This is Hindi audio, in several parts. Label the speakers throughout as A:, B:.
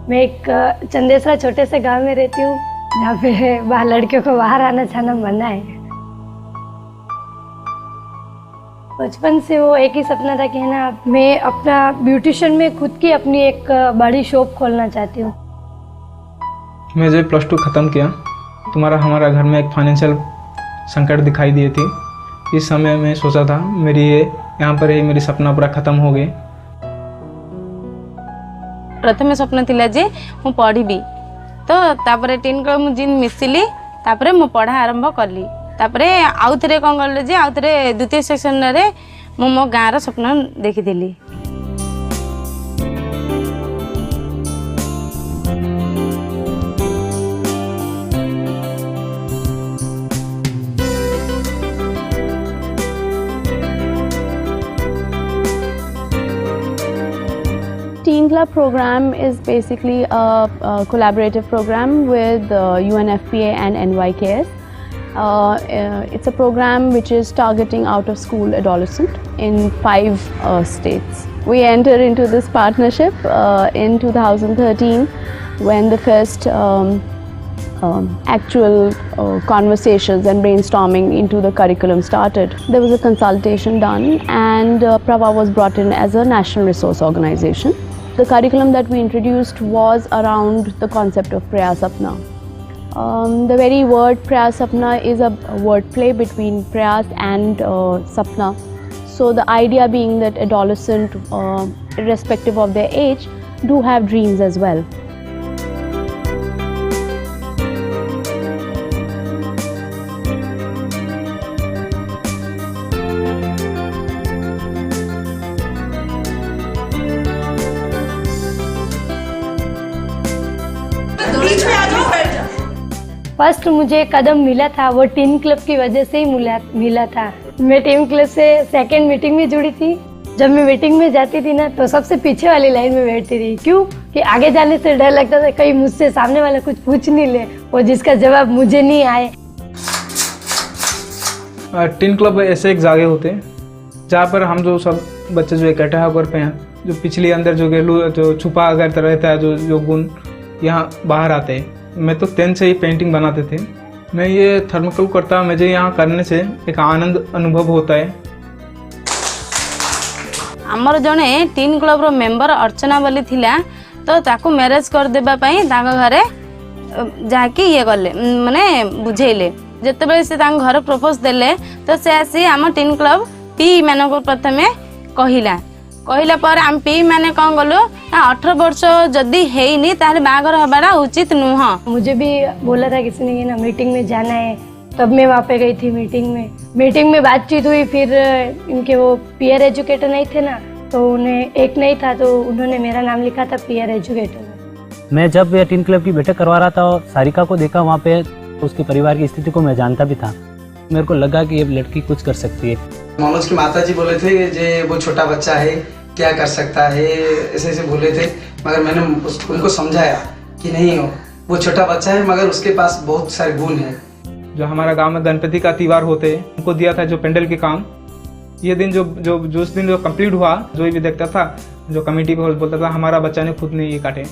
A: मैं एक चंदेसरा छोटे से गांव में रहती हूँ जहाँ पे बाहर लड़कियों को बाहर आना जाना मना है। बचपन से वो एक ही सपना था कि है ना मैं अपना ब्यूटिशियन में खुद की अपनी एक बड़ी शॉप खोलना चाहती हूँ।
B: मैं जब +2 ख़त्म किया हमारा घर में एक फाइनेंशियल संकट दिखाई दिए थी। इस समय मैं सोचा था यहाँ पर ही मेरी सपना पूरा ख़त्म हो गए।
C: प्रथम स्वप्न थिला जे मु पढ़ी तो तापरे 3 क्लब मु जिन मिसिली तापरे मु पढ़ा आरंभ कली। तापरे आउ थरे कौन कले जे आउ थरे द्वितीय सेक्शन रे मु मो गाँव स्वप्न देखी।
D: Teen Club program is basically a collaborative program with UNFPA and NYKS. It's a program which is targeting out-of-school adolescent in 5 states. We entered into this partnership in 2013 when the first actual conversations and brainstorming into the curriculum started. There was a consultation done and Prava was brought in as a national resource organization. The curriculum that we introduced was around the concept of Prayas Sapna. The very word Prayas Sapna is a word play between Prayas and Sapna. So the idea being that adolescent, irrespective of their age, do have dreams as well.
A: First मुझे कदम मिला था वो टीन क्लब की वजह से ही मिला था। मैं टीन क्लब से सेकंड मीटिंग में जुड़ी थी। जब मैं मीटिंग में जाती थी ना तो सबसे पीछे वाली लाइन में बैठती थी। क्यों कि आगे जाने से डर लगता था कहीं मुझसे सामने वाला कुछ पूछ नहीं ले और जिसका जवाब मुझे नहीं आए।
B: टीन क्लब ऐसे एक जगह होते हैं जहाँ पर हम जो सब बच्चे जो इकट्ठा होकर हैं, जो पिछले अंदर जो छुपा अगर रहता है जो गुण यहाँ बाहर आते हैं। मैं तो 10 से ही पेंटिंग बनाते थे। मैं ये थर्मोकोल करता मुझे यहाँ करने से एक आनंद अनुभव होता है।
C: आमर जने टीन क्लब रो मेंबर अर्चना बोली थिला तो ताकू मैरेज कर देबा पई ताका घरे जाके ये गले माने बुझेले। जते बेले से तांग घर प्रपोज देले तो से आसी आम टीन क्लब पी माने को प्रथमे कहला पर आम पी माने कौन गलु 18 वर्ष जदि हेनी ताले बागर हबाड़ा उचित नुह।
A: मुझे भी बोला था किसी ने ना मीटिंग में जाना है, तब मैं वहाँ पे गई थी मीटिंग में बातचीत हुई। फिर इनके वो पीयर एजुकेटर नहीं थे ना तो उन्हें एक नहीं था तो उन्होंने मेरा नाम लिखा था पीयर एजुकेटर।
E: मैं जब ये टीन क्लब की बैठक करवा रहा था और सारिका को देखा वहाँ पे तो उसके परिवार की स्थिति को मैं जानता भी था। मेरे को लगा कि ये लड़की कुछ कर सकती है।
F: मनोज की माताजी बोले थे जे वो छोटा बच्चा है क्या कर सकता है, ऐसे बोले थे। मगर मैंने उनको समझाया कि नहीं हो वो छोटा बच्चा है मगर उसके पास बहुत सारे गुण हैं।
B: जो हमारा गांव में गणपति का त्योहार होते हैं उनको दिया था जो पेंडल के काम। ये दिन जो उस दिन जो कंप्लीट हुआ जो भी देखता था जो कमेटी को बोलता था हमारा बच्चा ने खुद नहीं ये काटे।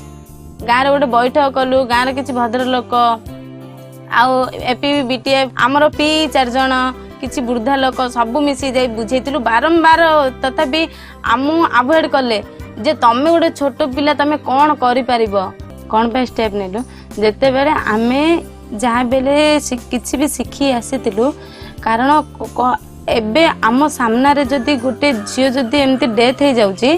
C: गाँव गोटे बैठक कलु गाँव किसी भद्र लोक आउ एपी बीटीएफ आमर पी 4 जन किसी वृद्धा लोक सबू मिसी जाई बुझेइतिलु बारंबार तथापि आमु अवॉइड कले जे तमे गोटे छोट पिला तमे कौन करि परिबो कौन पे स्टेप नेलु। जेते बेले आमे जहाँ बेले किसी भी शिखी आसीतिलु कारण एबे आम सामना रे जदि गोटे झियो जदि एमती डेथ हो जाउची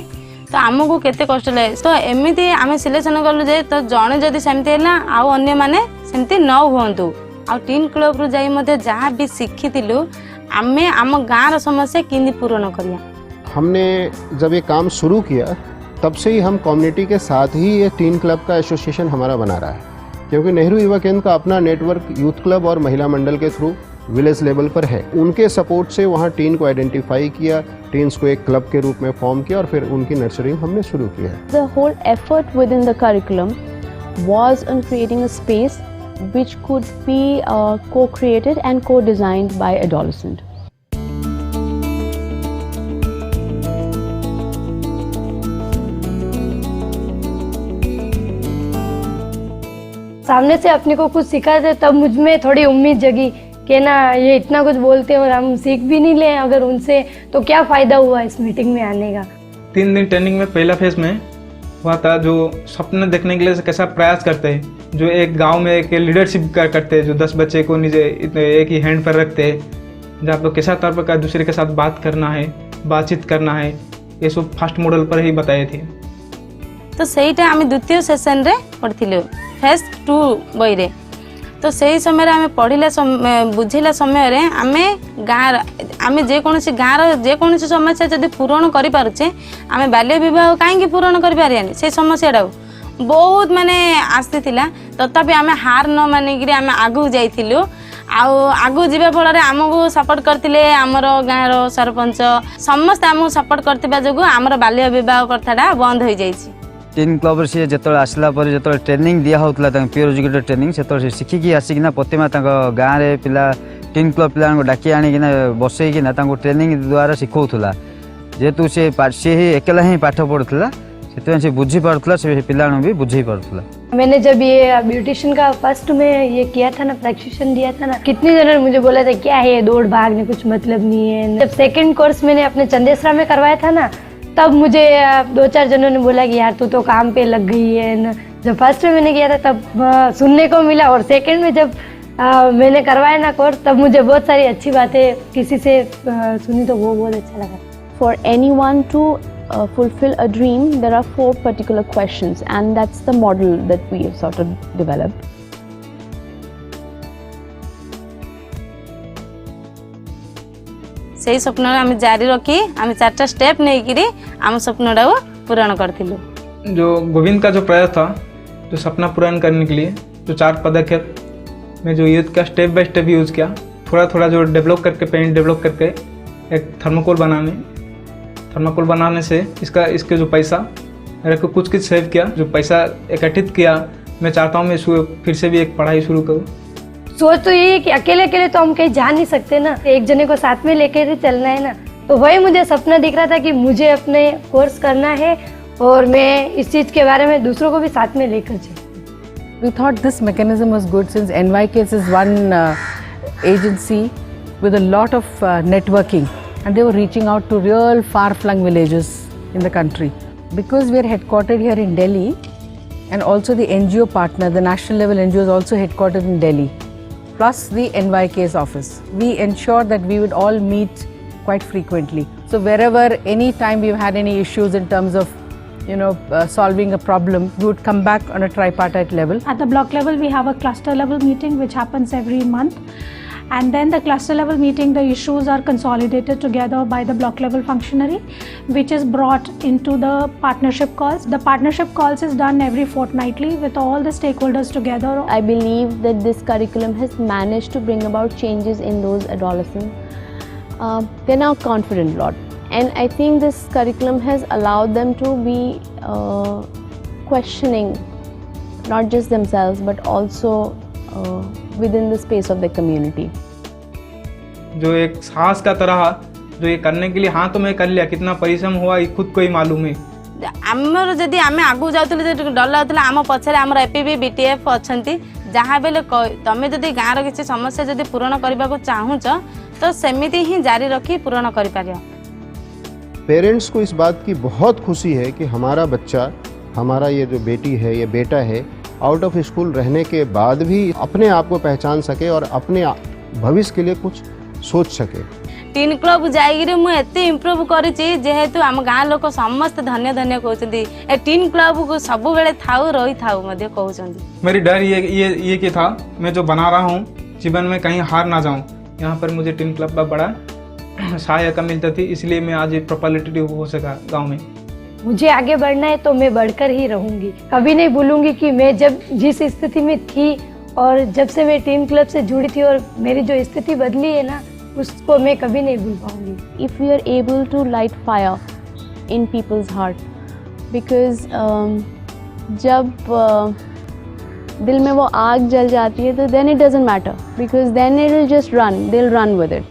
C: तो आमको केते कष्ट लगे। तो एमती आम सिलेक्शन कलु जे तो जड़े जदि सेमती हैला आउ अन्य माने सेमती न हुंतु। आ टीन क्लब रु जाई मते जहाँ भी शिखितिलु आमे आम गाँव समस्या किंदी पूर्ण करिया।
G: हमने जब ये काम शुरू किया तब से ही हम कम्युनिटी के साथ ही ये टीन क्लब का एसोसिएशन हमारा बना रहा है, क्योंकि नेहरू युवा केंद्र का अपना नेटवर्क यूथ क्लब और महिला मंडल के थ्रू विलेज लेवल पर है। उनके सपोर्ट से वहाँ टीन को आइडेंटिफाई किया, टीन्स को एक क्लब के रूप में फॉर्म किया और फिर उनकी नर्चरिंग हमने शुरू किया।
D: The whole effort within the curriculum was on creating a space which could be co-created and co-designed by adolescent.
A: सामने से अपने को कुछ सिखाते, तब मुझ में थोड़ी उम्मीद जगी कि ना ये इतना कुछ बोलते हैं और हम सीख भी नहीं लें अगर उनसे, तो क्या फ़ायदा हुआ इस मीटिंग में आने का।
B: 3 दिन ट्रेनिंग में पहला फेज में हुआ था, जो सपने देखने के लिए कैसा प्रयास करते हैं, जो एक गांव में एक लीडरशिप करते हैं, जो 10 बच्चे को निजे एक ही हैंड पर रखते हैं, जहाँ पर कैसा तौर पर दूसरे के साथ बात करना है, बातचीत करना है, ये सब फर्स्ट मॉडल पर ही बताए थे।
C: तो सहीटा आम द्वितीय सेसन रे पढ़िलु फेज 2 बई रे। तो सही समय आम पढ़ला बुझेला समय आम गाँव आम जेकोसी गाँव जेकोसी समस्या जब पूरण करें आम बाल्य विवाह कहीं पूरण कर से समस्या बहुत माने आसी तथापि आम हार न मानिक आम आगू जाइलु आगू जीवा फल आमको सपोर्ट करते आमर गाँव सरपंच समस्त आमको सपोर्ट करता जो आमर बाल्य विवाह कथाटा बंद हो जाइए।
H: टीन क्लब से जो आसला जो ट्रेनिंग दिया होता प्योर एजुकेटेड ट्रेनिंग से शिखिकी आसिकिना प्रतिमा गाँव में पिला टीन क्लब पिला डाकी आनिकिना बसईकिना ट्रेनिंग द्वारा शिखौला जेहेतु सी एकला ही पाठ पढ़ुला से बुझी पारुला से पिला भी बुझे पारुला।
A: मैंने जब ये ब्यूटिशियन का फर्स्ट में ये किया था ना, प्रशिक्षण दिया था ना, कितने जनों ने मुझे बोला था क्या है दौड़ भागने कुछ मतलब नहीं है। जब सेकंड कोर्स मैंने अपने चंदेसरा में करवाया था ना, तब मुझे 2-4 जनों ने बोला कि यार तू तो काम पे लग गई है ना। जब फर्स्ट में मैंने किया था तब सुनने को मिला, और सेकंड में जब मैंने करवाया ना कोर्स, तब मुझे बहुत सारी अच्छी बातें किसी से सुनी, तो वो बहुत अच्छा लगा।
D: For anyone to fulfill a dream, there are 4 particular questions, and that's the model that we have sort of developed.
C: से स्वप्न आम जारी रखी आम 4टा स्टेप नहीं आम स्वप्नटा पूरण करथिलु।
B: जो गोविंद का जो प्रयास था जो सपना पूर्ण करने के लिए, जो 4 पदक्षेप में जो यूथ का स्टेप बाय स्टेप यूज़ किया, थोड़ा थोड़ा जो डेवलप करके पेंट डेवलप करके एक थर्माकोल बनाने से इसके जो पैसा मेरे को कुछ सेव किया, जो पैसा एकत्रित किया, मैं चाहता हूँ मैं फिर से भी एक पढ़ाई शुरू करूँ।
A: सोच तो ये है कि अकेले अकेले तो हम कहीं जा नहीं सकते ना, एक जने को साथ में लेकर ही चलना है ना। तो वही मुझे सपना दिख रहा था कि मुझे अपने कोर्स करना है और मैं इस चीज़ के बारे में दूसरों को भी साथ में लेकर चलूँ।
I: We thought this mechanism was good since NYKS is one agency with a lot of networking, and they were reaching out to real far-flung villages in the country. Because we are headquartered here in Delhi, and also the NGO partner, the national level NGO is also headquartered in Delhi, plus the NYKS office. We ensured that we would all meet quite frequently. So wherever, any time we've had any issues in terms of solving a problem, we would come back on a tripartite level.
J: At the block level, we have a cluster level meeting which happens every month. And then the cluster level meeting, the issues are consolidated together by the block level functionary, which is brought into the partnership calls. The partnership calls is done every fortnightly with all the stakeholders together.
D: I believe that this curriculum has managed to bring about changes in those adolescents. They're now confident a lot. And I think this curriculum has allowed them to be questioning not just themselves but also within the space of the community.
B: जो एक साहस का तरह जो ये करने के लिए हाँ तो मैं कर लिया, कितना परिश्रम हुआ ये खुद को ही मालूम है।
C: आमर जदि आमे आगु जाउतले डर लागुतला आम पछरे आमर एपीबी बीटीएफ अछंती, जहाँ बेले तमे जदि गाँव रो किछि समस्या जदि पूरण करबा को चाहूच तो सेमिति ही जारी रखी पूरण करि पारियो।
G: पेरेंट्स को इस बात की बहुत खुशी है कि हमारा बच्चा, हमारा ये जो बेटी है, ये बेटा है, आउट ऑफ स्कूल रहने के बाद भी अपने आप को पहचान सके और अपने भविष्य के लिए कुछ सोच सके।
C: टीन क्लब जाइगिरी मु एते इम्प्रूव करिछि जेहेतु आम गाँ लोक समस्त धन्य धन्य कहउछन्ती ए टीन क्लब को सब बेले थाउ रही थाउ मध्ये कहउछन्ती।
B: मेरी डर ये कि था मैं जो बना रहा हूँ जीवन में कहीं हार ना जाऊँ। यहाँ पर मुझे टीन क्लब का बड़ा सहायता मिलता थी, इसलिए मैं आज रिप्रेजेंटेटिव हो सका गाँव में।
A: मुझे आगे बढ़ना है तो मैं बढ़कर ही रहूंगी, कभी नहीं भूलूंगी कि मैं जब जिस स्थिति में थी और जब से मैं टीम क्लब से जुड़ी थी और मेरी जो स्थिति बदली है ना, उसको मैं कभी नहीं भूल पाऊंगी।
D: If we are able to light fire in people's heart, because जब दिल में वो आग जल जाती है तो then it doesn't matter, because then it will just run, they'll run with it.